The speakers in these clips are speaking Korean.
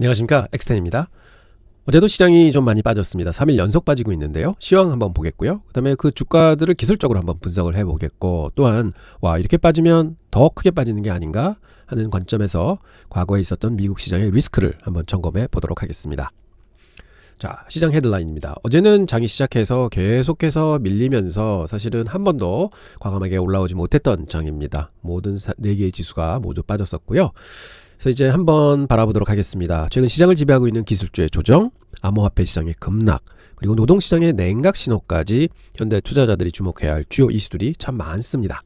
안녕하십니까, 엑스텐입니다. 어제도 시장이 좀 많이 빠졌습니다. 3일 연속 빠지고 있는데요. 시황 한번 보겠고요. 그 다음에 그 주가들을 기술적으로 한번 분석을 해보겠고, 또한 이렇게 빠지면 더 크게 빠지는 게 아닌가 하는 관점에서 과거에 있었던 미국 시장의 리스크를 한번 점검해 보도록 하겠습니다. 자, 시장 헤드라인입니다. 어제는 장이 시작해서 계속해서 밀리면서 사실은 한 번도 과감하게 올라오지 못했던 장입니다. 모든 4개의 지수가 모두 빠졌었고요. 그래서 이제 한번 바라보도록 하겠습니다. 최근 시장을 지배하고 있는 기술주의 조정, 암호화폐 시장의 급락, 그리고 노동시장의 냉각 신호까지 현대 투자자들이 주목해야 할 주요 이슈들이 참 많습니다.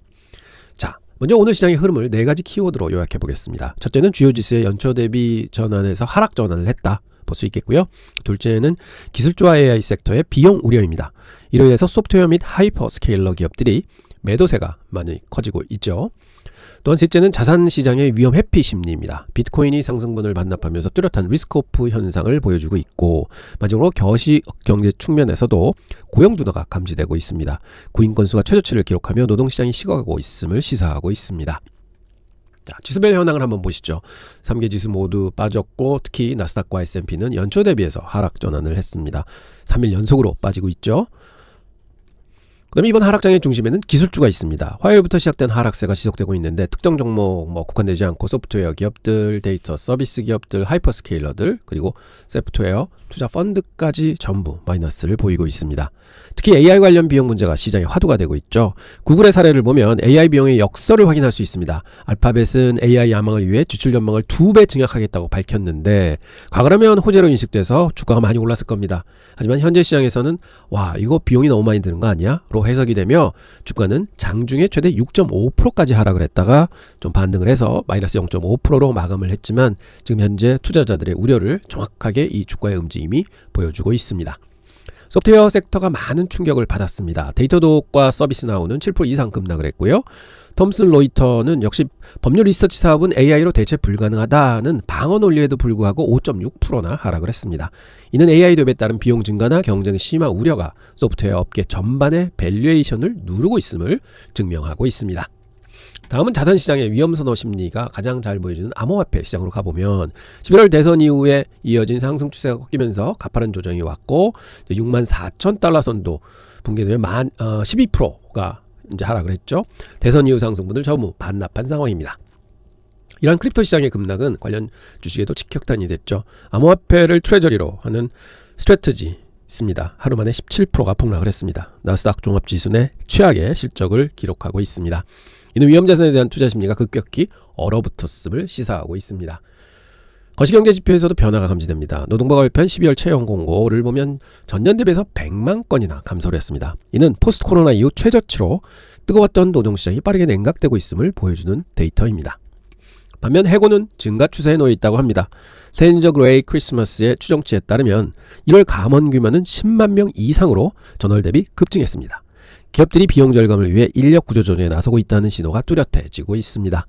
자, 먼저 오늘 시장의 흐름을 4가지 키워드로 요약해 보겠습니다. 첫째는 주요 지수의 연초 대비 전환에서 하락 전환을 했다 볼 수 있겠고요. 둘째는 기술주와 AI 섹터의 비용 우려입니다. 이로 인해서 소프트웨어 및 하이퍼스케일러 기업들이 매도세가 많이 커지고 있죠. 또한 셋째는 자산시장의 위험 회피 심리입니다. 비트코인이 상승분을 반납하면서 뚜렷한 리스크오프 현상을 보여주고 있고, 마지막으로 경제 측면에서도 고용주도가 감지되고 있습니다. 구인 건수가 최저치를 기록하며 노동시장이 식어가고 있음을 시사하고 있습니다. 자, 지수별 현황을 한번 보시죠. 3개 지수 모두 빠졌고, 특히 나스닥과 S&P는 연초 대비해서 하락 전환을 했습니다. 3일 연속으로 빠지고 있죠. 그 다음에 이번 하락장의 중심에는 기술주가 있습니다. 화요일부터 시작된 하락세가 지속되고 있는데, 특정 종목 국한되지 않고 소프트웨어 기업들, 데이터 서비스 기업들, 하이퍼스케일러들, 그리고 소프트웨어 투자 펀드까지 전부 마이너스를 보이고 있습니다. 특히 AI 관련 비용 문제가 시장의 화두가 되고 있죠. 구글의 사례를 보면 AI 비용의 역설을 확인할 수 있습니다. 알파벳은 AI 야망을 위해 지출 전망을 2배 증액하겠다고 밝혔는데, 과거라면 호재로 인식돼서 주가가 많이 올랐을 겁니다. 하지만 현재 시장에서는 이거 비용이 너무 많이 드는 거 아니야? 로 해석이 되며 주가는 장중에 최대 6.5%까지 하락을 했다가 좀 반등을 해서 마이너스 0.5%로 마감을 했지만, 지금 현재 투자자들의 우려를 정확하게 이 주가의 움직임이 보여주고 있습니다. 소프트웨어 섹터가 많은 충격을 받았습니다. 데이터독과 서비스나우는 7% 이상 급락을 했고요. 톰슨 로이터는 역시 법률 리서치 사업은 AI로 대체 불가능하다는 방어 논리에도 불구하고 5.6%나 하락을 했습니다. 이는 AI 도입에 따른 비용 증가나 경쟁 심화 우려가 소프트웨어 업계 전반의 밸류에이션을 누르고 있음을 증명하고 있습니다. 다음은 자산시장의 위험선호 심리가 가장 잘 보여주는 암호화폐 시장으로 가보면, 11월 대선 이후에 이어진 상승 추세가 꺾이면서 가파른 조정이 왔고, 64,000달러 선도 붕괴되면 12%가 이제 하락을 했죠. 대선 이후 상승분을 전부 반납한 상황입니다. 이러한 크립토 시장의 급락은 관련 주식에도 직격탄이 됐죠. 암호화폐를 트레저리로 하는 스트래티지 있습니다. 하루 만에 17%가 폭락을 했습니다. 나스닥 종합지수 내 최악의 실적을 기록하고 있습니다. 이는 위험자산에 대한 투자 심리가 급격히 얼어붙었음을 시사하고 있습니다. 거시경제 지표에서도 변화가 감지됩니다. 노동부가 발표한 12월 채용 공고를 보면 전년 대비해서 100만 건이나 감소를 했습니다. 이는 포스트 코로나 이후 최저치로 뜨거웠던 노동시장이 빠르게 냉각되고 있음을 보여주는 데이터입니다. 반면 해고는 증가 추세에 놓여 있다고 합니다. 세인저 그레이 크리스마스의 추정치에 따르면 1월 감원 규모는 10만 명 이상으로 전월 대비 급증했습니다. 기업들이 비용 절감을 위해 인력 구조 조정에 나서고 있다는 신호가 뚜렷해지고 있습니다.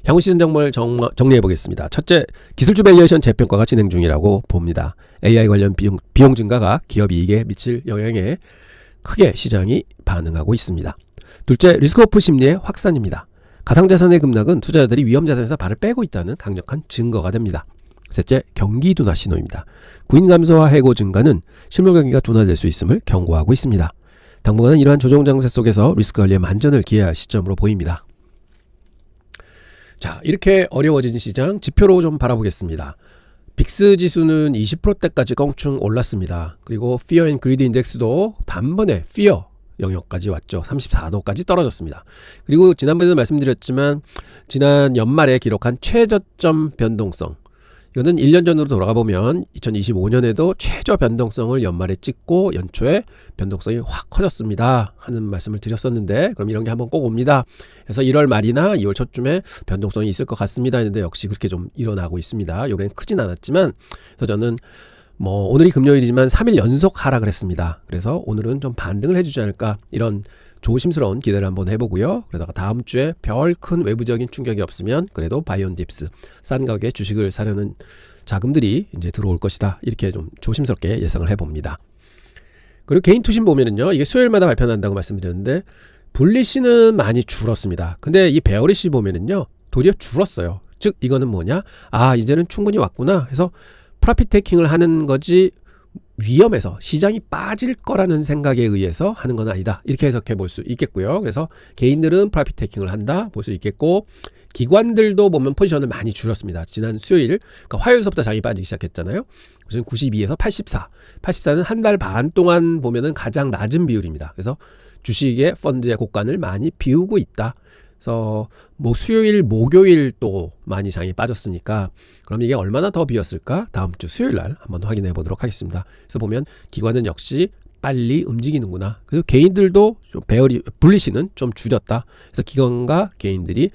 향후 시즌 정보를 정리해 보겠습니다. 첫째, 기술주 밸류에이션 재평가가 진행 중이라고 봅니다. AI 관련 비용 증가가 기업 이익에 미칠 영향에 크게 시장이 반응하고 있습니다. 둘째, 리스크오프 심리의 확산입니다. 가상자산의 급락은 투자자들이 위험자산에서 발을 빼고 있다는 강력한 증거가 됩니다. 셋째, 경기 둔화 신호입니다. 구인 감소와 해고 증가는 실물 경기가 둔화될 수 있음을 경고하고 있습니다. 당분간은 이러한 조정 장세 속에서 리스크 관리에 만전을 기해야 할 시점으로 보입니다. 자, 이렇게 어려워진 시장 지표로 좀 바라보겠습니다. 빅스 지수는 20%대까지 껑충 올랐습니다. 그리고 Fear and Greed 인덱스도 단번에 Fear 영역까지 왔죠. 34도까지 떨어졌습니다. 그리고 지난번에도 말씀드렸지만, 지난 연말에 기록한 최저점 변동성, 이거는 1년 전으로 돌아가 보면 2025년에도 최저 변동성을 연말에 찍고 연초에 변동성이 확 커졌습니다 하는 말씀을 드렸었는데, 그럼 이런 게 한번 꼭 옵니다. 그래서 1월 말이나 2월 초쯤에 변동성이 있을 것 같습니다 했는데, 역시 그렇게 좀 일어나고 있습니다. 요번엔 크진 않았지만, 그래서 저는 오늘이 금요일이지만 3일 연속 하락을 했습니다. 그래서 오늘은 좀 반등을 해주지 않을까, 이런 조심스러운 기대를 한번 해보고요. 그러다가 다음 주에 별 큰 외부적인 충격이 없으면 그래도 바이온딥스 싼 가격에 주식을 사려는 자금들이 이제 들어올 것이다, 이렇게 좀 조심스럽게 예상을 해봅니다. 그리고 개인 투신 보면은요, 이게 수요일마다 발표한다고 말씀드렸는데, 불리시는 많이 줄었습니다. 근데 이 베어리시 보면은요, 도리어 줄었어요. 즉 이거는 뭐냐? 아, 이제는 충분히 왔구나 해서 프로핏 테이킹을 하는 거지 위험해서 시장이 빠질 거라는 생각에 의해서 하는 건 아니다. 이렇게 해석해 볼 수 있겠고요. 그래서 개인들은 프로핏 테이킹을 한다 볼 수 있겠고, 기관들도 보면 포지션을 많이 줄였습니다. 지난 수요일, 그러니까 화요일서부터 장이 빠지기 시작했잖아요. 그래서 92에서 84. 84는 한 달 반 동안 보면은 가장 낮은 비율입니다. 그래서 주식의 펀드의 곡간을 많이 비우고 있다. 그래서 뭐 수요일, 목요일 또 많이 장이 빠졌으니까 그럼 이게 얼마나 더 비었을까? 다음 주 수요일 날 한번 확인해 보도록 하겠습니다. 그래서 보면 기관은 역시 빨리 움직이는구나. 그래서 개인들도 좀 분리시는 좀 줄였다. 그래서 기관과 개인들이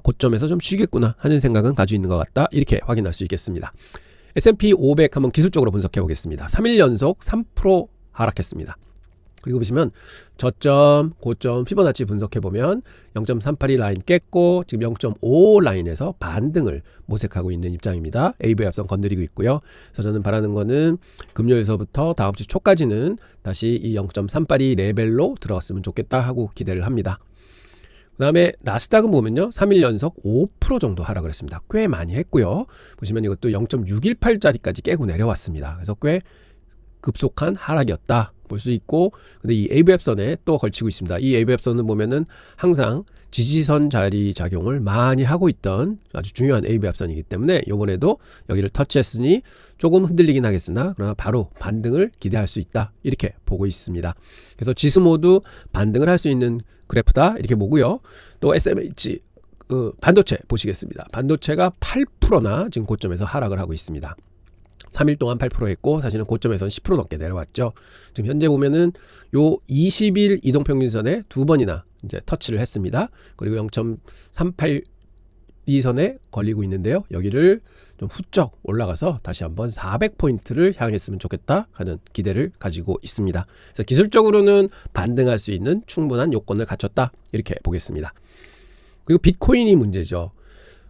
고점에서 좀 쉬겠구나 하는 생각은 가지고 있는 것 같다. 이렇게 확인할 수 있겠습니다. S&P 500 한번 기술적으로 분석해 보겠습니다. 3일 연속 3% 하락했습니다. 그리고 보시면 저점, 고점, 피보나치 분석해보면 0.382 라인 깼고 지금 0.5 라인에서 반등을 모색하고 있는 입장입니다. AV 합선 건드리고 있고요. 그래서 저는 바라는 거는 금요일서부터 다음 주 초까지는 다시 이 0.382 레벨로 들어갔으면 좋겠다 하고 기대를 합니다. 그 다음에 나스닥은 보면요 3일 연속 5% 정도 하락을 했습니다. 꽤 많이 했고요. 보시면 이것도 0.618짜리까지 깨고 내려왔습니다. 그래서 꽤 급속한 하락이었다 볼 수 있고, 근데 이 AVF선에 또 걸치고 있습니다. 이 AVF선은 보면은 항상 지지선 자리 작용을 많이 하고 있던 아주 중요한 AVF선이기 때문에 이번에도 여기를 터치했으니 조금 흔들리긴 하겠으나 그러나 바로 반등을 기대할 수 있다 이렇게 보고 있습니다. 그래서 지수 모두 반등을 할 수 있는 그래프다 이렇게 보고요. 또 SMH 반도체 보시겠습니다. 반도체가 8%나 지금 고점에서 하락을 하고 있습니다. 3일 동안 8% 했고 사실은 고점에서는 10% 넘게 내려왔죠. 지금 현재 보면은 요 20일 이동평균선에 두 번이나 이제 터치를 했습니다. 그리고 0.382선에 걸리고 있는데요. 여기를 좀 훌쩍 올라가서 다시 한번 400포인트를 향했으면 좋겠다 하는 기대를 가지고 있습니다. 그래서 기술적으로는 반등할 수 있는 충분한 요건을 갖췄다 이렇게 보겠습니다. 그리고 비트코인이 문제죠.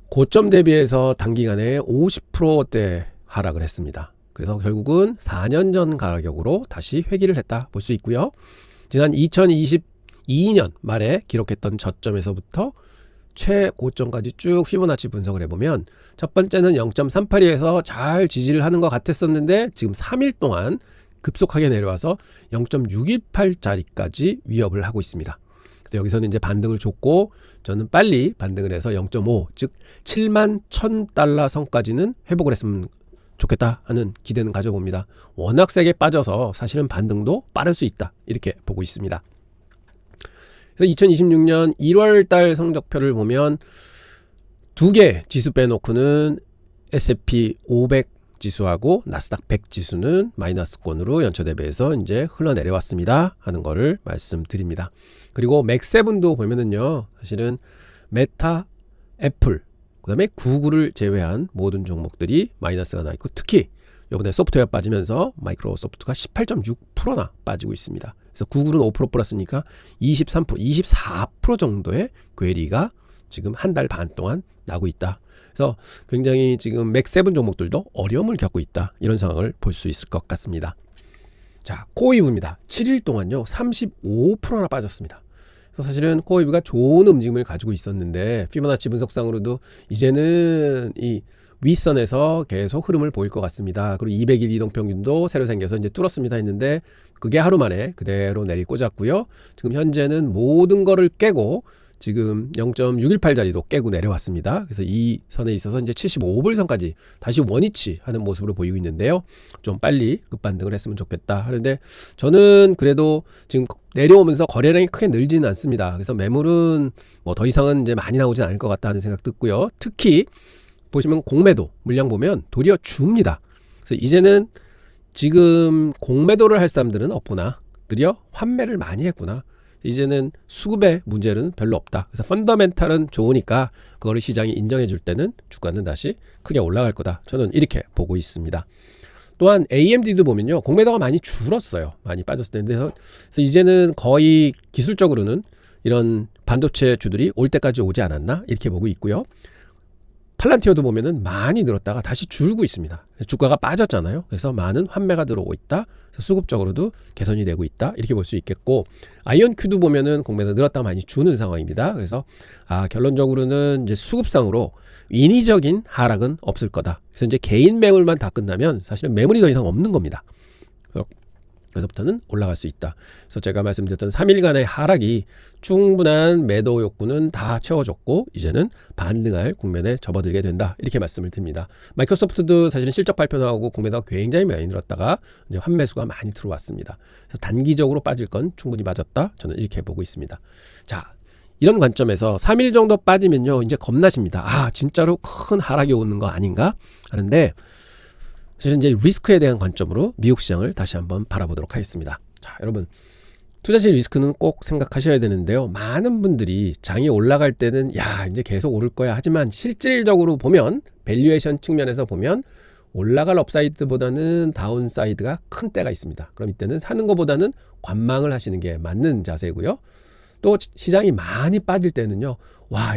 고점 대비해서 단기간에 50%대 하락을 했습니다. 그래서 결국은 4년 전 가격으로 다시 회귀를 했다 볼 수 있고요. 지난 2022년 말에 기록했던 저점에서부터 최고점까지 쭉 피보나치 분석을 해보면 첫 번째는 0.382에서 잘 지지를 하는 것 같았었는데 지금 3일 동안 급속하게 내려와서 0.618짜리까지 위협을 하고 있습니다. 그래서 여기서는 이제 반등을 줬고 저는 빨리 반등을 해서 0.5 즉 71,000달러 선까지는 회복을 했으면 좋겠다 하는 기대는 가져봅니다. 워낙 세게 빠져서 사실은 반등도 빠를 수 있다 이렇게 보고 있습니다. 그래서 2026년 1월 달 성적표를 보면 두 개 지수 빼놓고는 S&P 500 지수하고 나스닥 100 지수는 마이너스권으로 연초 대비해서 이제 흘러내려왔습니다 하는 거를 말씀드립니다. 그리고 맥7도 보면은요 사실은 메타, 애플 그 다음에 구글을 제외한 모든 종목들이 마이너스가 나 있고 특히 이번에 소프트웨어 빠지면서 마이크로소프트가 18.6%나 빠지고 있습니다. 그래서 구글은 5% 플러스니까 23%, 24% 정도의 괴리가 지금 한 달 반 동안 나고 있다. 그래서 굉장히 지금 맥7 종목들도 어려움을 겪고 있다. 이런 상황을 볼 수 있을 것 같습니다. 자, 코이브입니다. 7일 동안요 35%나 빠졌습니다. 사실은 코이브가 좋은 움직임을 가지고 있었는데 피보나치 분석상으로도 이제는 이 윗선에서 계속 흐름을 보일 것 같습니다. 그리고 200일 이동평균도 새로 생겨서 이제 뚫었습니다 했는데 그게 하루 만에 그대로 내리 꽂았고요. 지금 현재는 모든 거를 깨고 지금 0.618짜리도 깨고 내려왔습니다. 그래서 이 선에 있어서 이제 75불선까지 다시 원위치 하는 모습으로 보이고 있는데요. 좀 빨리 급반등을 했으면 좋겠다 하는데 저는 그래도 지금 내려오면서 거래량이 크게 늘지는 않습니다. 그래서 매물은 뭐 더 이상은 이제 많이 나오진 않을 것 같다는 생각 듣고요. 특히 보시면 공매도 물량 보면 도리어 줍니다. 그래서 이제는 지금 공매도를 할 사람들은 없구나. 드디어 환매를 많이 했구나. 이제는 수급의 문제는 별로 없다. 그래서 펀더멘탈은 좋으니까 그거를 시장이 인정해 줄 때는 주가는 다시 크게 올라갈 거다. 저는 이렇게 보고 있습니다. 또한 AMD도 보면요. 공매도가 많이 줄었어요. 많이 빠졌을 텐데 그래서 이제는 거의 기술적으로는 이런 반도체 주들이 올 때까지 오지 않았나 이렇게 보고 있고요. 팔란티어도 보면은 많이 늘었다가 다시 줄고 있습니다. 주가가 빠졌잖아요. 그래서 많은 환매가 들어오고 있다. 그래서 수급적으로도 개선이 되고 있다. 이렇게 볼 수 있겠고, 아이언큐도 보면은 공매도 늘었다가 많이 주는 상황입니다. 그래서 결론적으로는 이제 수급상으로 인위적인 하락은 없을 거다. 그래서 이제 개인 매물만 다 끝나면 사실은 매물이 더 이상 없는 겁니다. 그래서부터는 올라갈 수 있다. 그래서 제가 말씀드렸던 3일간의 하락이 충분한 매도 욕구는 다 채워졌고 이제는 반등할 국면에 접어들게 된다. 이렇게 말씀을 드립니다. 마이크로소프트도 사실은 실적 발표 나오고 공매도가 굉장히 많이 늘었다가 이제 환매수가 많이 들어왔습니다. 그래서 단기적으로 빠질 건 충분히 빠졌다. 저는 이렇게 보고 있습니다. 자, 이런 관점에서 3일 정도 빠지면요, 이제 겁나십니다. 진짜로 큰 하락이 오는 거 아닌가 하는데, 사실 이제 리스크에 대한 관점으로 미국 시장을 다시 한번 바라보도록 하겠습니다. 자, 여러분, 투자실 리스크는 꼭 생각하셔야 되는데요. 많은 분들이 장이 올라갈 때는 이제 계속 오를 거야 하지만 실질적으로 보면, 밸류에이션 측면에서 보면 올라갈 업사이드보다는 다운사이드가 큰 때가 있습니다. 그럼 이때는 사는 것보다는 관망을 하시는 게 맞는 자세고요. 또 시장이 많이 빠질 때는요,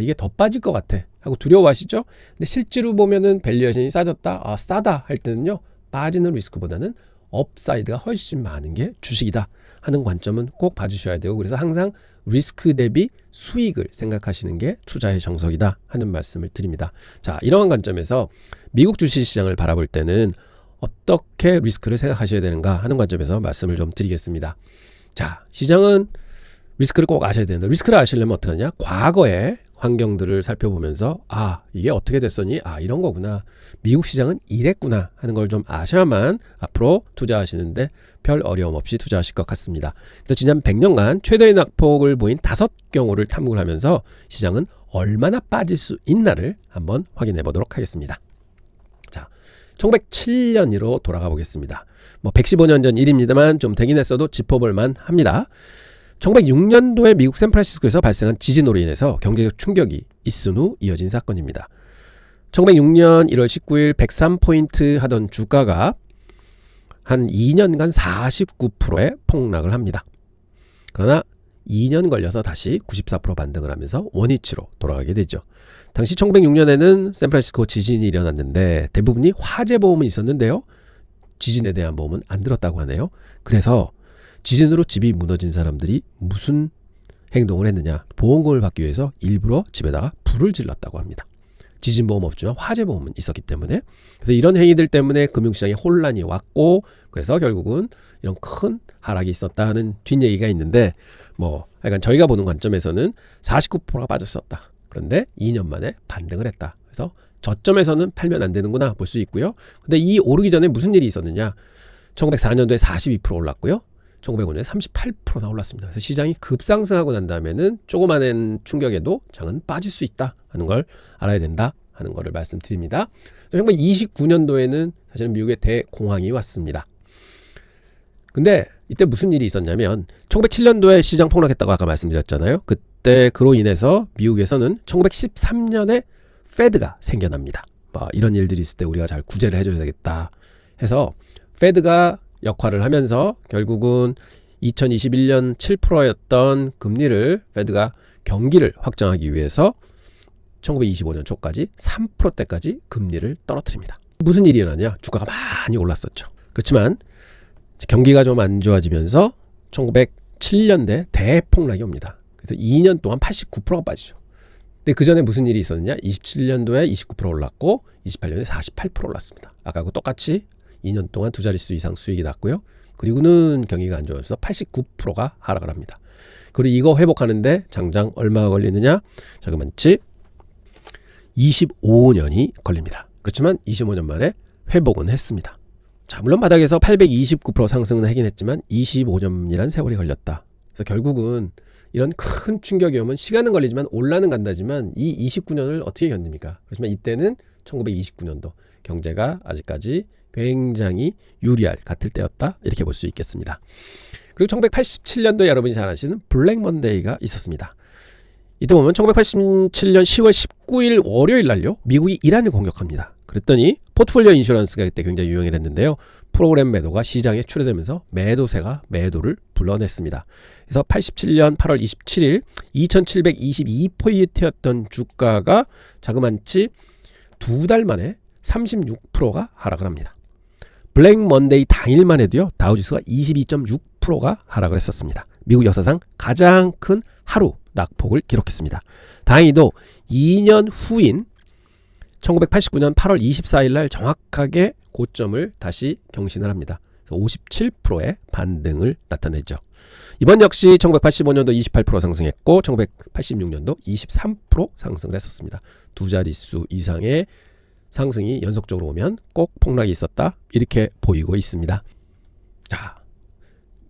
이게 더 빠질 것 같아 하고 두려워하시죠? 근데 실제로 보면은 밸류에이션이 싸졌다, 싸다 할 때는요, 빠지는 리스크보다는 업사이드가 훨씬 많은 게 주식이다 하는 관점은 꼭 봐주셔야 되고, 그래서 항상 리스크 대비 수익을 생각하시는 게 투자의 정석이다 하는 말씀을 드립니다. 자, 이러한 관점에서 미국 주식시장을 바라볼 때는 어떻게 리스크를 생각하셔야 되는가 하는 관점에서 말씀을 좀 드리겠습니다. 자, 시장은 리스크를 꼭 아셔야 되는데, 리스크를 아시려면 어떻게 하냐? 과거의 환경들을 살펴보면서 이게 어떻게 됐었니? 이런 거구나. 미국 시장은 이랬구나 하는 걸 좀 아셔야만 앞으로 투자하시는데 별 어려움 없이 투자하실 것 같습니다. 그래서 지난 100년간 최대의 낙폭을 보인 5경우를 탐구를 하면서 시장은 얼마나 빠질 수 있나를 한번 확인해 보도록 하겠습니다. 자, 1907년으로 돌아가 보겠습니다. 115년 전 일입니다만 좀 되긴 했어도 짚어볼만 합니다. 1906년도에 미국 샌프란시스코에서 발생한 지진으로 인해서 경제적 충격이 있은 후 이어진 사건입니다. 1906년 1월 19일 103포인트 하던 주가가 한 2년간 49%의 폭락을 합니다. 그러나 2년 걸려서 다시 94% 반등을 하면서 원위치로 돌아가게 되죠. 당시 1906년에는 샌프란시스코 지진이 일어났는데 대부분이 화재 보험은 있었는데요, 지진에 대한 보험은 안 들었다고 하네요. 그래서 지진으로 집이 무너진 사람들이 무슨 행동을 했느냐, 보험금을 받기 위해서 일부러 집에다가 불을 질렀다고 합니다. 지진보험 없지만 화재보험은 있었기 때문에. 그래서 이런 행위들 때문에 금융시장에 혼란이 왔고, 그래서 결국은 이런 큰 하락이 있었다는 뒷얘기가 있는데, 하여간 저희가 보는 관점에서는 49%가 빠졌었다. 그런데 2년 만에 반등을 했다. 그래서 저점에서는 팔면 안 되는구나 볼 수 있고요. 근데 이 오르기 전에 무슨 일이 있었느냐, 1904년도에 42% 올랐고요, 1905년에 38%나 올랐습니다. 그래서 시장이 급상승하고 난 다음에는 조그마한 충격에도 장은 빠질 수 있다 하는 걸 알아야 된다 하는 거를 말씀드립니다. 1929년도에는 사실은 미국에 대공황이 왔습니다. 근데 이때 무슨 일이 있었냐면, 1907년도에 시장 폭락했다고 아까 말씀드렸잖아요. 그때 그로 인해서 미국에서는 1913년에 페드가 생겨납니다. 이런 일들이 있을 때 우리가 잘 구제를 해줘야 되겠다 해서 페드가 역할을 하면서 결국은 2021년 7%였던 금리를 페드가 경기를 확장하기 위해서 1925년 초까지 3%대까지 금리를 떨어뜨립니다. 무슨 일이 일어나냐? 주가가 많이 올랐었죠. 그렇지만 경기가 좀 안 좋아지면서 1907년대 대폭락이 옵니다. 그래서 2년 동안 89%가 빠지죠. 근데 그 전에 무슨 일이 있었느냐? 27년도에 29% 올랐고 28년에 48% 올랐습니다. 아까하고 똑같이 2년 동안 두 자릿수 이상 수익이 났고요. 그리고는 경기가 안 좋아져서 89%가 하락을 합니다. 그리고 이거 회복하는데 장장 얼마가 걸리느냐? 자그만치 25년이 걸립니다. 그렇지만 25년 만에 회복은 했습니다. 자, 물론 바닥에서 829% 상승은 하긴 했지만 25년이란 세월이 걸렸다. 그래서 결국은 이런 큰 충격이 오면 시간은 걸리지만 올라는 간다지만 이 29년을 어떻게 견딥니까? 그렇지만 이때는 1929년도 경제가 아직까지 굉장히 유리할 같을 때였다, 이렇게 볼 수 있겠습니다. 그리고 1987년도에 여러분이 잘 아시는 블랙 먼데이가 있었습니다. 이때 보면 1987년 10월 19일 월요일 날요, 미국이 이란을 공격합니다. 그랬더니 포트폴리오 인슈런스가 그때 굉장히 유행을 했는데요, 프로그램 매도가 시장에 출회되면서 매도세가 매도를 불러냈습니다. 그래서 87년 8월 27일 2722포인트였던 주가가 자그만치 두 달 만에 36%가 하락을 합니다. 블랙 먼데이 당일만 해도요, 다우지수가 22.6%가 하락을 했었습니다. 미국 역사상 가장 큰 하루 낙폭을 기록했습니다. 다행히도 2년 후인 1989년 8월 24일 날 정확하게 고점을 다시 경신을 합니다. 57%의 반등을 나타내죠. 이번 역시 1985년도 28% 상승했고 1986년도 23% 상승을 했었습니다. 두 자릿수 이상의 상승이 연속적으로 오면 꼭 폭락이 있었다, 이렇게 보이고 있습니다. 자,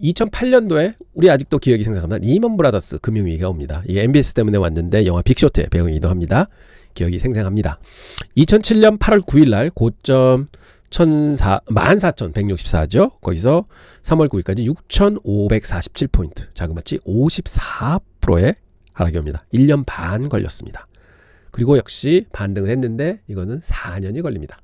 2008년도에 우리 아직도 기억이 생생합니다. 리먼 브라더스 금융위기가 옵니다. 이게 MBS 때문에 왔는데 영화 빅쇼트의 배경이기도 합니다. 기억이 생생합니다. 2007년 8월 9일 날 고점 14,164죠. 거기서 3월 9일까지 6,547포인트, 자그마치 54%의 하락이 옵니다. 1년 반 걸렸습니다. 그리고 역시 반등을 했는데 이거는 4년이 걸립니다.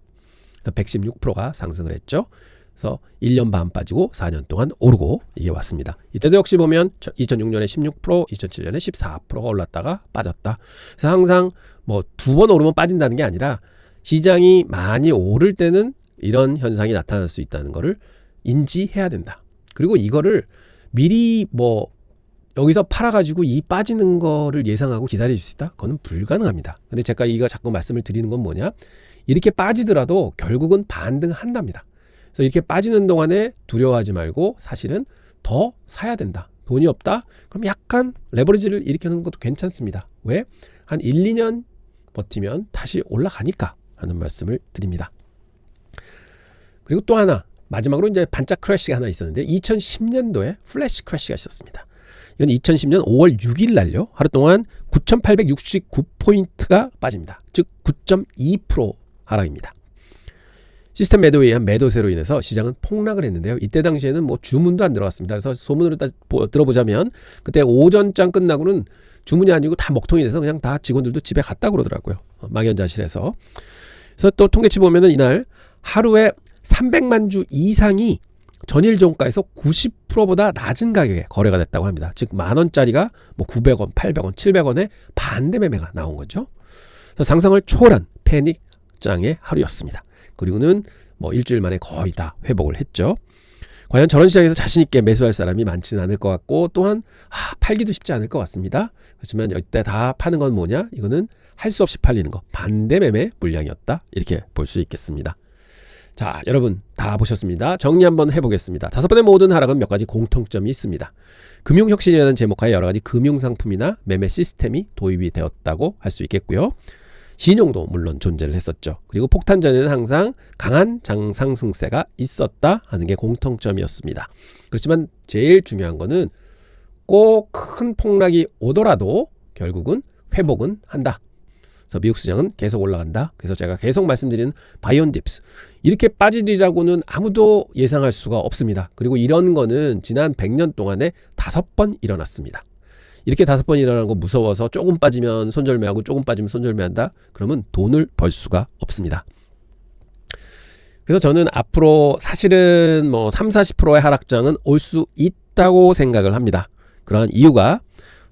그래서 116%가 상승을 했죠. 그래서 1년 반 빠지고 4년 동안 오르고 이게 왔습니다. 이때도 역시 보면 2006년에 16%, 2007년에 14%가 올랐다가 빠졌다. 그래서 항상 뭐 두 번 오르면 빠진다는 게 아니라 시장이 많이 오를 때는 이런 현상이 나타날 수 있다는 거를 인지해야 된다. 그리고 이거를 미리 뭐 여기서 팔아가지고 이 빠지는 거를 예상하고 기다릴 수 있다? 그거는 불가능합니다. 근데 제가 이거 자꾸 말씀을 드리는 건 뭐냐? 이렇게 빠지더라도 결국은 반등한답니다. 그래서 이렇게 빠지는 동안에 두려워하지 말고 사실은 더 사야 된다. 돈이 없다? 그럼 약간 레버리지를 일으키는 것도 괜찮습니다. 왜? 한 1, 2년 버티면 다시 올라가니까 하는 말씀을 드립니다. 그리고 또 하나, 마지막으로 이제 반짝 크래시가 하나 있었는데 2010년도에 플래시 크래시가 있었습니다. 이건 2010년 5월 6일 날요, 하루 동안 9,869포인트가 빠집니다. 즉 9.2% 하락입니다. 시스템 매도에 의한 매도세로 인해서 시장은 폭락을 했는데요. 이때 당시에는 뭐 주문도 안 들어갔습니다. 그래서 소문으로 들어보자면 그때 오전장 끝나고는 주문이 아니고 다 먹통이 돼서 그냥 다 직원들도 집에 갔다 그러더라고요. 망연자실해서. 그래서 또 통계치 보면은 이날 하루에 300만 주 이상이 전일 종가에서 90%보다 낮은 가격에 거래가 됐다고 합니다. 즉 10,000원짜리가 뭐 900원, 800원, 700원에 반대 매매가 나온 거죠. 그래서 상상을 초월한 패닉장의 하루였습니다. 그리고는 뭐 일주일 만에 거의 다 회복을 했죠. 과연 저런 시장에서 자신 있게 매수할 사람이 많지는 않을 것 같고, 또한 팔기도 쉽지 않을 것 같습니다. 그렇지만 이때 다 파는 건 뭐냐? 이거는 할 수 없이 팔리는 거, 반대 매매 물량이었다, 이렇게 볼 수 있겠습니다. 자, 여러분 다 보셨습니다. 정리 한번 해보겠습니다. 5번의 모든 하락은 몇 가지 공통점이 있습니다. 금융혁신이라는 제목하에 여러 가지 금융상품이나 매매 시스템이 도입이 되었다고 할 수 있겠고요. 신용도 물론 존재를 했었죠. 그리고 폭탄 전에는 항상 강한 상승세가 있었다 하는 게 공통점이었습니다. 그렇지만 제일 중요한 거는 꼭 큰 폭락이 오더라도 결국은 회복은 한다. 그래서 미국 시장은 계속 올라간다. 그래서 제가 계속 말씀드리는 바이온 딥스, 이렇게 빠지리라고는 아무도 예상할 수가 없습니다. 그리고 이런 거는 지난 100년 동안에 5번 일어났습니다. 이렇게 5번 일어나는 거 무서워서 조금 빠지면 손절매하고 조금 빠지면 손절매한다? 그러면 돈을 벌 수가 없습니다. 그래서 저는 앞으로 사실은 뭐 30-40%의 하락장은 올 수 있다고 생각을 합니다. 그러한 이유가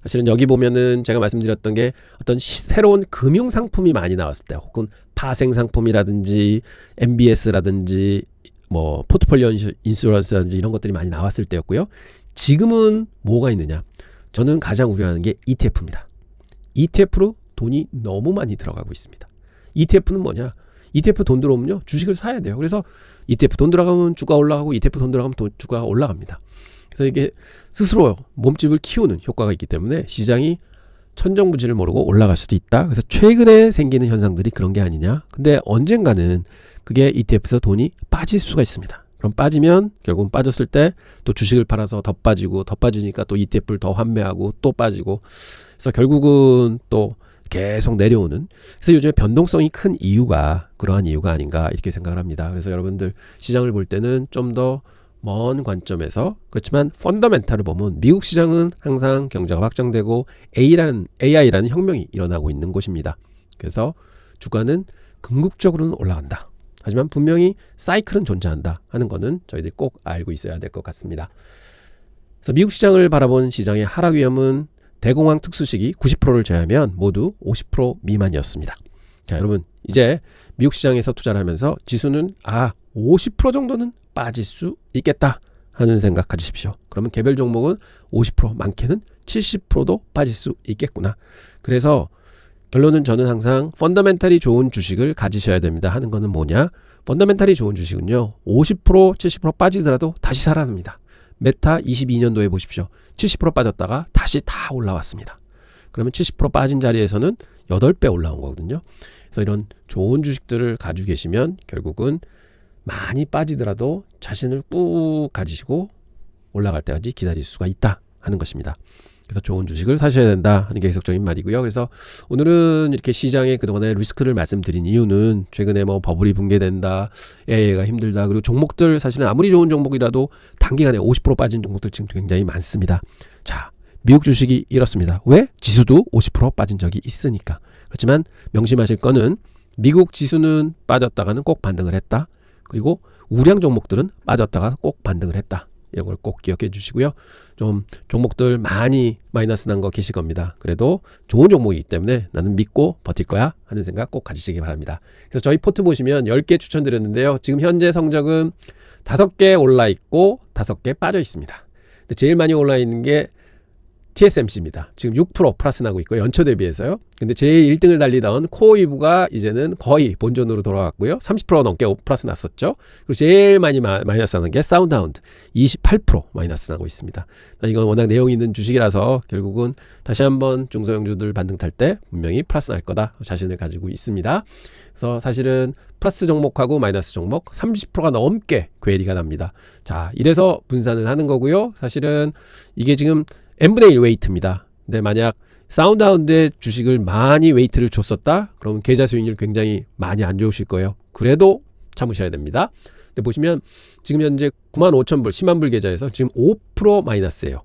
사실은 여기 보면은 제가 말씀드렸던 게 어떤 새로운 금융 상품이 많이 나왔을 때, 혹은 파생 상품이라든지 MBS라든지 뭐 포트폴리오 인슈런스라든지 이런 것들이 많이 나왔을 때였고요. 지금은 뭐가 있느냐? 저는 가장 우려하는 게 ETF입니다. ETF로 돈이 너무 많이 들어가고 있습니다. ETF는 뭐냐? ETF 돈 들어오면요, 주식을 사야 돼요. 그래서 ETF 돈 들어가면 주가 올라가고 ETF 돈 들어가면 주가가 올라갑니다. 그래서 이게 스스로 몸집을 키우는 효과가 있기 때문에 시장이 천정부지를 모르고 올라갈 수도 있다. 그래서 최근에 생기는 현상들이 그런 게 아니냐. 근데 언젠가는 그게 ETF에서 돈이 빠질 수가 있습니다. 그럼 빠지면 결국은 빠졌을 때 또 주식을 팔아서 더 빠지고, 더 빠지니까 또 ETF를 더 환매하고 또 빠지고, 그래서 결국은 또 계속 내려오는, 그래서 요즘에 변동성이 큰 이유가 그러한 이유가 아닌가 이렇게 생각을 합니다. 그래서 여러분들 시장을 볼 때는 좀 더 먼 관점에서, 그렇지만 펀더멘탈을 보면 미국 시장은 항상 경제가 확장되고 AI라는 혁명이 일어나고 있는 곳입니다. 그래서 주가는 궁극적으로는 올라간다. 하지만 분명히 사이클은 존재한다 하는 거는 저희들이 꼭 알고 있어야 될 것 같습니다. 그래서 미국 시장을 바라본 시장의 하락 위험은 대공황 특수 시기 90%를 제외하면 모두 50% 미만이었습니다. 자, 여러분 이제 미국 시장에서 투자를 하면서 지수는 50% 정도는 빠질 수 있겠다 하는 생각 가지십시오. 그러면 개별 종목은 50% 많게는 70%도 빠질 수 있겠구나. 그래서 결론은 저는 항상 펀더멘탈이 좋은 주식을 가지셔야 됩니다 하는 거는 뭐냐, 펀더멘탈이 좋은 주식은요 50% 70% 빠지더라도 다시 살아납니다. 메타 22년도에 보십시오. 70% 빠졌다가 다시 다 올라왔습니다. 그러면 70% 빠진 자리에서는 8배 올라온 거거든요. 그래서 이런 좋은 주식들을 가지고 계시면 결국은 많이 빠지더라도 자신을 꾹 가지시고 올라갈 때까지 기다릴 수가 있다 하는 것입니다. 그래서 좋은 주식을 사셔야 된다 하는 게 해석적인 말이고요. 그래서 오늘은 이렇게 시장의 그동안의 리스크를 말씀드린 이유는 최근에 뭐 버블이 붕괴된다, AI가 힘들다, 그리고 종목들 사실은 아무리 좋은 종목이라도 단기간에 50% 빠진 종목들 지금 굉장히 많습니다. 자, 미국 주식이 이렇습니다. 왜? 지수도 50% 빠진 적이 있으니까. 그렇지만 명심하실 거는 미국 지수는 빠졌다가는 꼭 반등을 했다. 그리고 우량 종목들은 빠졌다가 꼭 반등을 했다. 이런 걸 꼭 기억해 주시고요. 좀 종목들 많이 마이너스 난 거 계실 겁니다. 그래도 좋은 종목이기 때문에 나는 믿고 버틸 거야 하는 생각 꼭 가지시기 바랍니다. 그래서 저희 포트 보시면 10개 추천드렸는데요. 지금 현재 성적은 5개 올라 있고 5개 빠져 있습니다. 근데 제일 많이 올라 있는 게 TSMC입니다. 지금 6% 플러스 나고 있고 연초 대비해서요. 근데 제일 1등을 달리던 코어이브가 이제는 거의 본전으로 돌아왔고요. 30% 넘게 플러스 났었죠. 그리고 제일 많이 마이너스 나는 게 사운드하운드 28% 마이너스 나고 있습니다. 이건 워낙 내용이 있는 주식이라서 결국은 다시 한번 중소형주들 반등 탈 때 분명히 플러스 날 거다 자신을 가지고 있습니다. 그래서 사실은 플러스 종목하고 마이너스 종목 30%가 넘게 괴리가 납니다. 자, 이래서 분산을 하는 거고요. 사실은 이게 지금 n분의 1 웨이트입니다. 근데 만약 사운드하운드의 주식을 많이 웨이트를 줬었다? 그러면 계좌 수익률 굉장히 많이 안 좋으실 거예요. 그래도 참으셔야 됩니다. 근데 보시면 지금 현재 95,000불, 100,000불 계좌에서 지금 5% 마이너스예요.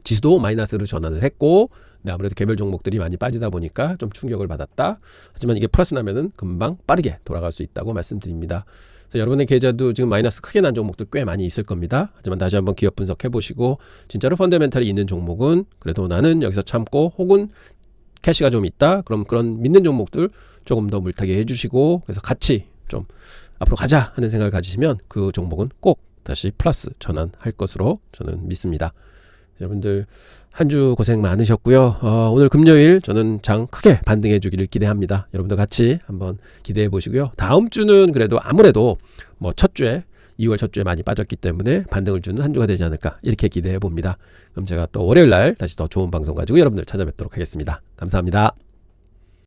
지수도 마이너스로 전환을 했고, 근데 아무래도 개별 종목들이 많이 빠지다 보니까 좀 충격을 받았다. 하지만 이게 플러스 나면은 금방 빠르게 돌아갈 수 있다고 말씀드립니다. 그래서 여러분의 계좌도 지금 마이너스 크게 난 종목들 꽤 많이 있을 겁니다. 하지만 다시 한번 기업 분석해 보시고 진짜로 펀더멘탈이 있는 종목은 그래도 나는 여기서 참고, 혹은 캐시가 좀 있다, 그럼 그런 믿는 종목들 조금 더 물타기 해주시고, 그래서 같이 좀 앞으로 가자 하는 생각을 가지시면 그 종목은 꼭 다시 플러스 전환할 것으로 저는 믿습니다. 여러분들 한 주 고생 많으셨고요. 오늘 금요일 저는 장 크게 반등해 주기를 기대합니다. 여러분들 같이 한번 기대해 보시고요. 다음 주는 그래도 아무래도 뭐 첫 주에 2월 첫 주에 많이 빠졌기 때문에 반등을 주는 한 주가 되지 않을까 이렇게 기대해 봅니다. 그럼 제가 또 월요일 날 다시 더 좋은 방송 가지고 여러분들 찾아뵙도록 하겠습니다. 감사합니다.